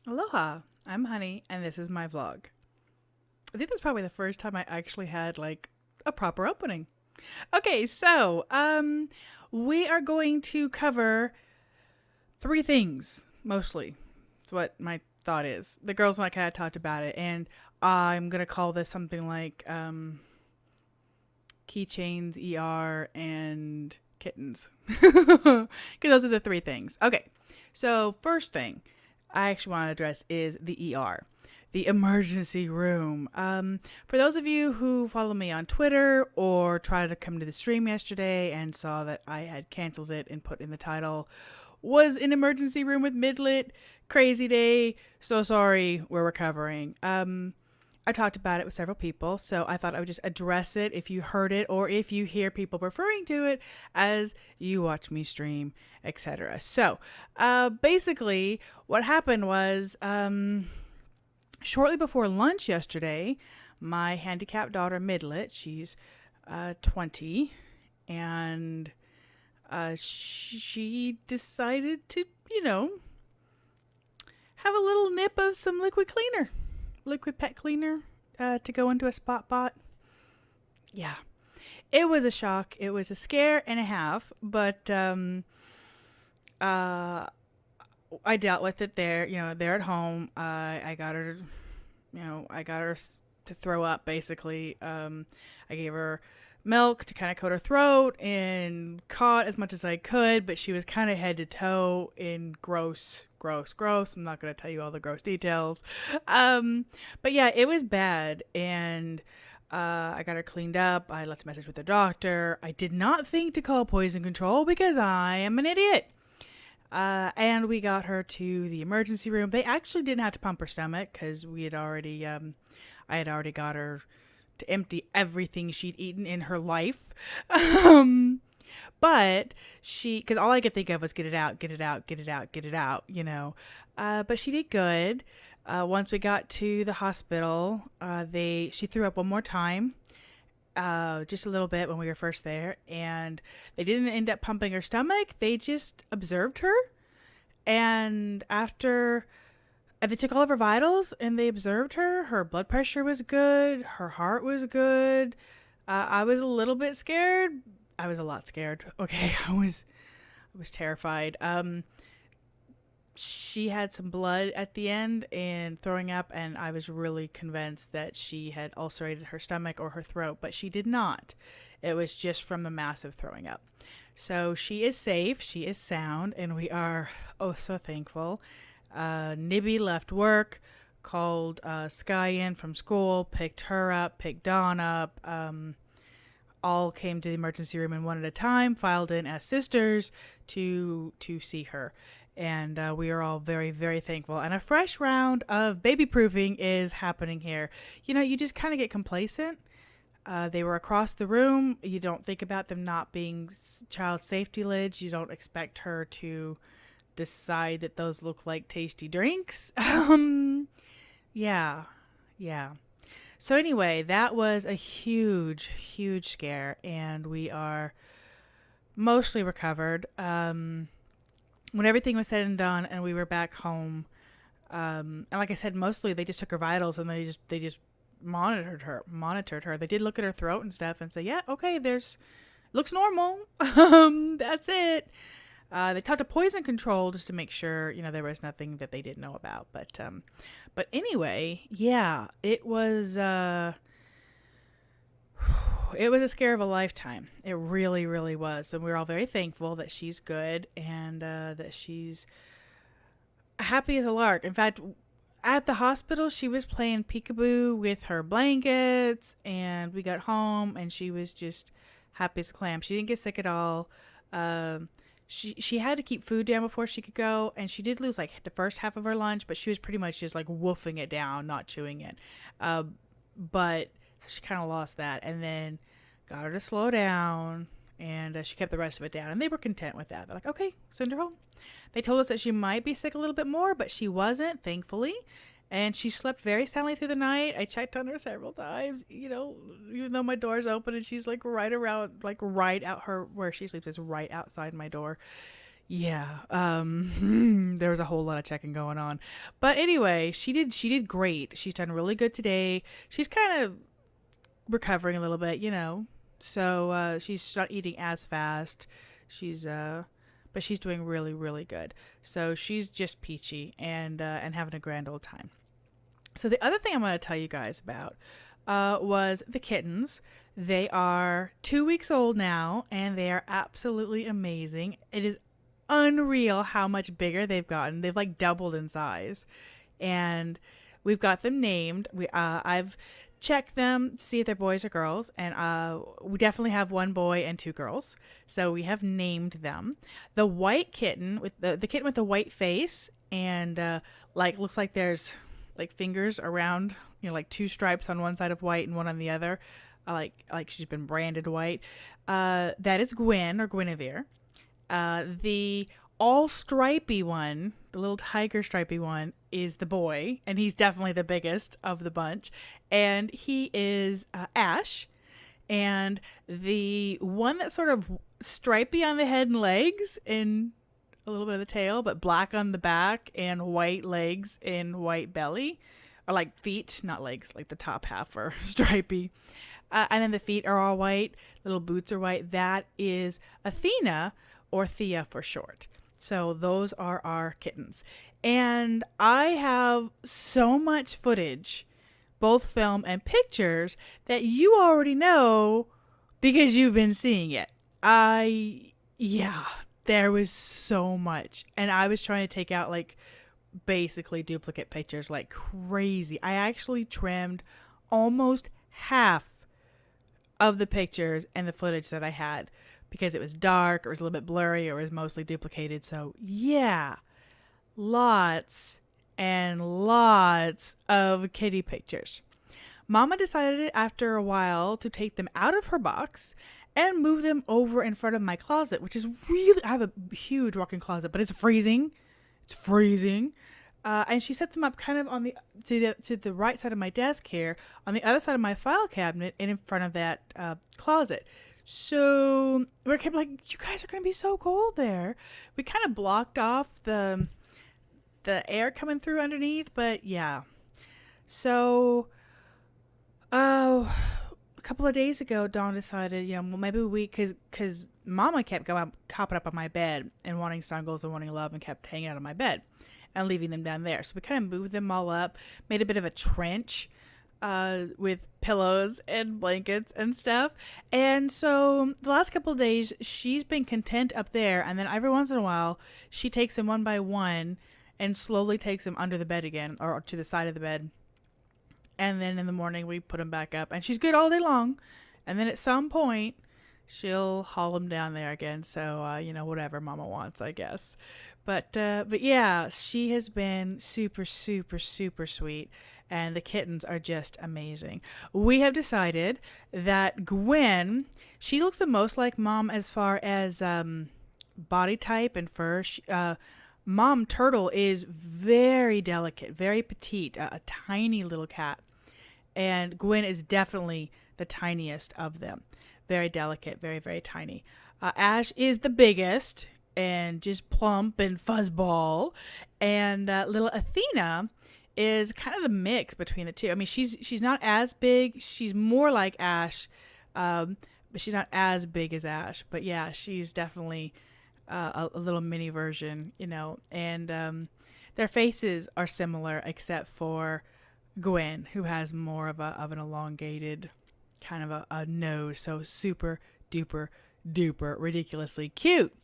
Aloha, I'm Honey, and this is my vlog. I think that's probably the first time I actually had like a proper opening. Okay, we are going to cover three things mostly. That's what my thought is. The girls and I kind of talked about it, and I'm gonna call this something like Keychains, ER, and Kittens, because those are the three things. Okay, so first thing I actually want to address is the ER, the emergency room. For those of you who follow me on Twitter or tried to come to the stream yesterday and saw that I had canceled it and put in the title, was an emergency room with midlet, crazy day, so sorry, we're recovering. I talked about it with several people, so I thought I would just address it if you heard it or if you hear people referring to it as you watch me stream, etc. So, basically, what happened was shortly before lunch yesterday, my handicapped daughter, Midlet, she's 20, and she decided to, have a little nip of some liquid pet cleaner to go into a spot bot. Yeah, it was a shock. It was a scare and a half, but I dealt with it there. There at home. I got her. I got her to throw up. Basically, I gave her milk to kind of coat her throat and caught as much as I could, but she was kind of head to toe in gross. I'm not going to tell you all the gross details. But yeah, it was bad. And I got her cleaned up. I left a message with the doctor. I did not think to call poison control because I am an idiot. And we got her to the emergency room. They actually didn't have to pump her stomach because we had already, I had already got her to empty everything she'd eaten in her life. But because all I could think of was get it out. But she did good. Once we got to the hospital, she threw up one more time, just a little bit when we were first there, and they didn't end up pumping her stomach. They just observed her, and they took all of her vitals and they observed her. Her blood pressure was good. Her heart was good. I was a little bit scared. I was a lot scared. Okay, I was terrified. She had some blood at the end and throwing up, and I was really convinced that she had ulcerated her stomach or her throat, but she did not. It was just from the massive throwing up. So she is safe, she is sound, and we are so thankful. Nibby left work, called Sky in from school, picked her up, picked Dawn up, all came to the emergency room in one at a time, filed in as sisters to see her. And we are all very, very thankful. And a fresh round of baby proofing is happening here. You just kind of get complacent. They were across the room. You don't think about them not being child safety lids. You don't expect her to decide that those look like tasty drinks. Yeah. So anyway, that was a huge, huge scare, and we are mostly recovered. When everything was said and done and we were back home, and like I said, mostly they just took her vitals and they just monitored her. They did look at her throat and stuff and say, yeah, okay, looks normal. That's it. They talked to poison control just to make sure, there was nothing that they didn't know about. But anyway, yeah, it was a scare of a lifetime. It really, really was. And we were all very thankful that she's good and that she's happy as a lark. In fact, at the hospital, she was playing peekaboo with her blankets, and we got home and she was just happy as a clam. She didn't get sick at all. She had to keep food down before she could go, and she did lose like the first half of her lunch, but she was pretty much just like woofing it down, not chewing it. But so she kind of lost that, and then got her to slow down, and she kept the rest of it down, and they were content with that. They're like, okay, send her home. They told us that she might be sick a little bit more, but she wasn't, thankfully. And she slept very soundly through the night. I checked on her several times, even though my door's open and she's like right out where she sleeps is right outside my door. Yeah, there was a whole lot of checking going on. But anyway, she did great. She's done really good today. She's kind of recovering a little bit, So she's not eating as fast. She's but she's doing really, really good. So she's just peachy and having a grand old time. So the other thing I'm going to tell you guys about was the kittens. They are 2 weeks old now, and they are absolutely amazing. It is unreal how much bigger they've gotten. They've like doubled in size, and we've got them named. I've checked them to see if they're boys or girls, and we definitely have one boy and two girls. So we have named them. The white kitten with the kitten with the white face and like looks like there's like fingers around, like two stripes on one side of white and one on the other, like she's been branded white. That is Gwen or Guinevere. The all stripy one, the little tiger stripy one, is the boy, and he's definitely the biggest of the bunch. And he is Ash. And the one that's sort of stripy on the head and legs and a little bit of the tail, but black on the back and white legs and white belly, or like feet, not legs, like the top half are stripy. And then the feet are all white, little boots are white. That is Athena, or Thea for short. So those are our kittens. And I have so much footage, both film and pictures, that you already know because you've been seeing it. Yeah, there was so much. And I was trying to take out like basically duplicate pictures like crazy. I actually trimmed almost half of the pictures and the footage that I had because it was dark, it was a little bit blurry, it was mostly duplicated. So yeah, lots and lots of kitty pictures. Mama decided after a while to take them out of her box and move them over in front of my closet, which is really, I have a huge walk-in closet, but it's freezing. It's freezing. And she set them up kind of on to the right side of my desk here, on the other side of my file cabinet, and in front of that closet. So we're kind of like, you guys are going to be so cold there. We kind of blocked off the air coming through underneath, but yeah. So, a couple of days ago, Dawn decided, well, maybe because Mama kept hopping up on my bed and wanting snuggles and wanting love and kept hanging out on my bed and leaving them down there. So we kind of moved them all up, made a bit of a trench with pillows and blankets and stuff. And so the last couple of days, she's been content up there. And then every once in a while, she takes them one by one and slowly takes them under the bed again or to the side of the bed. And then in the morning, we put them back up. And she's good all day long. And then at some point, she'll haul them down there again. So, whatever Mama wants, I guess. But yeah, she has been super, super, super sweet. And the kittens are just amazing. We have decided that Gwen, she looks the most like Mom as far as body type and fur. Mom Turtle is very delicate, very petite, a tiny little cat. And Gwen is definitely the tiniest of them. Very delicate, very, very tiny. Ash is the biggest and just plump and fuzzball. And little Athena is kind of the mix between the two. I mean, she's not as big. She's more like Ash, but she's not as big as Ash. But yeah, she's definitely a little mini version, And their faces are similar, except for Gwen, who has more of an elongated kind of a nose. So super duper duper ridiculously cute.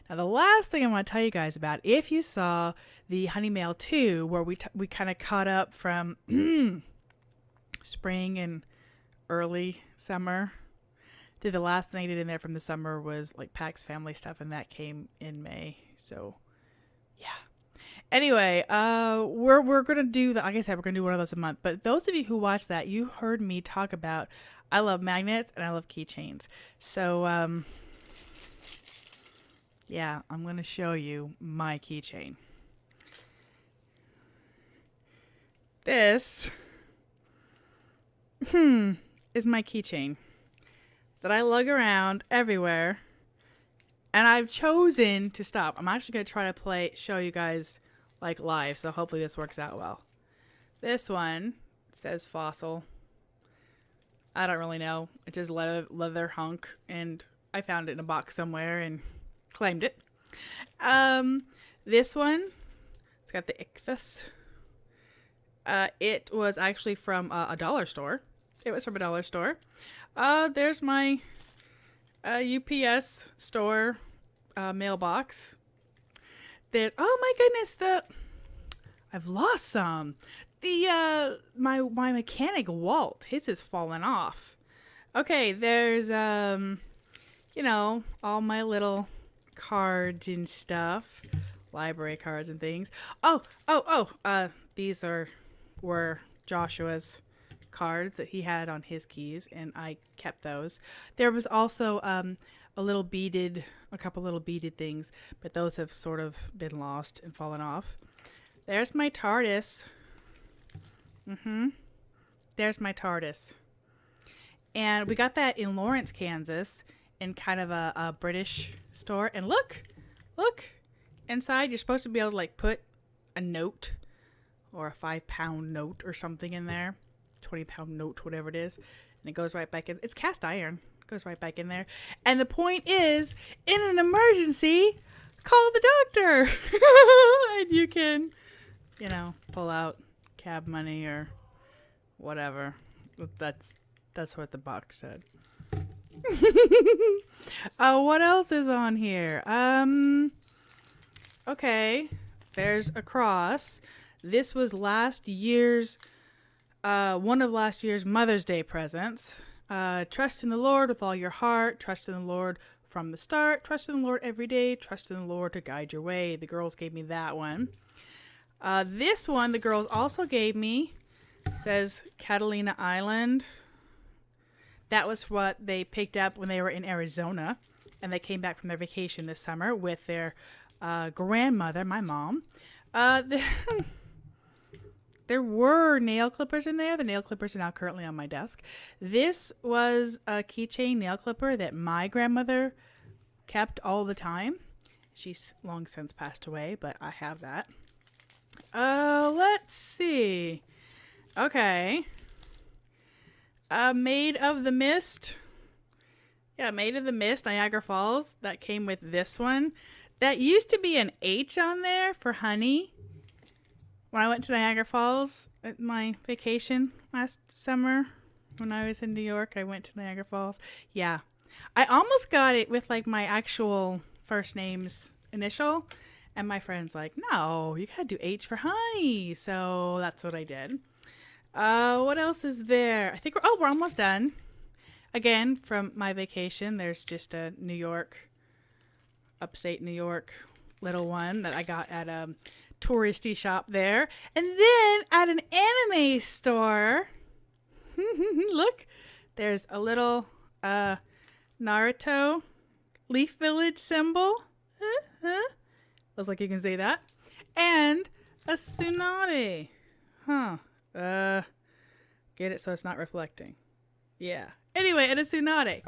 Now, the last thing I want to tell you guys about, if you saw the Honney Mail 2, where we kind of caught up from spring and early summer, the last thing I did in there from the summer was like Pax family stuff, and that came in May. So, yeah. Anyway, we're gonna do that. Like I said, we're gonna do one of those a month. But those of you who watched that, you heard me talk about I love magnets and I love keychains. So, yeah, I'm going to show you my keychain. This is my keychain that I lug around everywhere And I've chosen to stop. I'm actually going to try to show you guys like live. So hopefully this works out well. This one says fossil. I don't really know. It's just leather hunk. And I found it in a box somewhere and claimed it. This one, it's got the ichthus. It was actually from a dollar store. It was from a dollar store. There's my UPS store mailbox. There's, oh my goodness, I've lost some. My mechanic Walt, his has fallen off. Okay, there's you know, all my little cards and stuff, library cards and things. These were Joshua's cards that he had on his keys, and I kept those. There was also a couple little beaded things, but those have sort of been lost and fallen off. There's my TARDIS. There's my TARDIS. And we got that in Lawrence, Kansas, in kind of a British store. And look, inside you're supposed to be able to like put a note or a 5-pound note or something in there. 20-pound note, whatever it is. And it goes right back in. It's cast iron. It goes right back in there. And the point is, in an emergency, call the doctor. And you can, you know, pull out cab money or whatever. That's what the box said. What else is on here? Okay. There's a cross. This was last year's one of last year's Mother's Day presents. Trust in the Lord with all your heart. Trust in the Lord from the start. Trust in the Lord every day. Trust in the Lord to guide your way. The girls gave me that one. This one the girls also gave me says Catalina Island. That was what they picked up when they were in Arizona. And they came back from their vacation this summer with their grandmother, my mom. There were nail clippers in there. The nail clippers are now currently on my desk. This was a keychain nail clipper that my grandmother kept all the time. She's long since passed away, but I have that. Let's see. Okay. Made of the Mist. Yeah, Made of the Mist, Niagara Falls. That came with this one. That used to be an H on there for Honney. When I went to Niagara Falls at my vacation last summer, when I was in New York, I went to Niagara Falls. Yeah. I almost got it with like my actual first name's initial. And my friend's like, no, you gotta do H for Honney. So that's what I did. What else is there? I think we're almost done. Again, from my vacation, there's just a New York, upstate New York little one that I got at a touristy shop there. And then at an anime store, look, there's a little Naruto Leaf Village symbol. Looks like you can see that. And a Tsunade. Get it so it's not reflecting. Yeah. Anyway, and a Tsunade.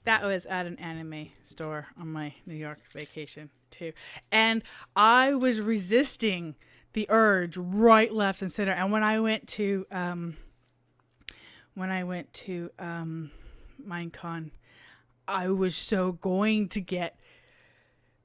That was at an anime store on my New York vacation too. And I was resisting the urge right, left, and center. And when I went to Minecon, I was so going to get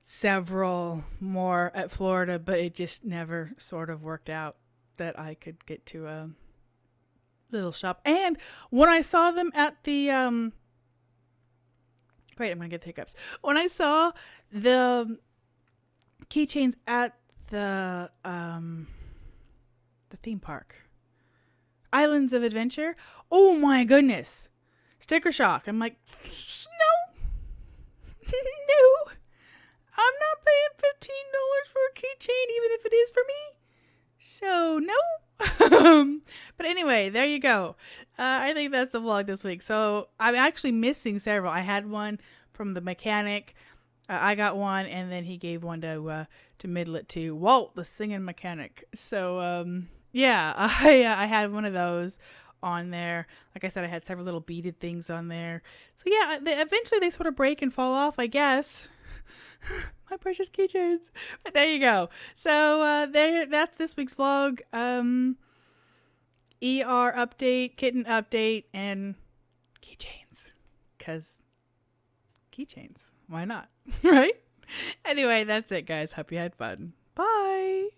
several more at Florida, but it just never sort of worked out that I could get to a little shop. And when I saw them at the great, I'm gonna get the hiccups. When I saw the keychains at the theme park, Islands of Adventure, oh my goodness, sticker shock. I'm like, no, no, I'm not paying $15 for a keychain, even if it is for me. So no. But anyway, there you go. I think that's the vlog this week. So I'm actually missing several. I had one from the mechanic. I got one, and then he gave one to Midlet to Walt, the singing mechanic. So yeah, I had one of those on there. Like I said, I had several little beaded things on there. So yeah, eventually they sort of break and fall off, I guess. My precious keychains. But there you go. So that's this week's vlog. ER update, kitten update, and keychains. Because keychains. Why not? Right? Anyway, that's it, guys. Hope you had fun. Bye.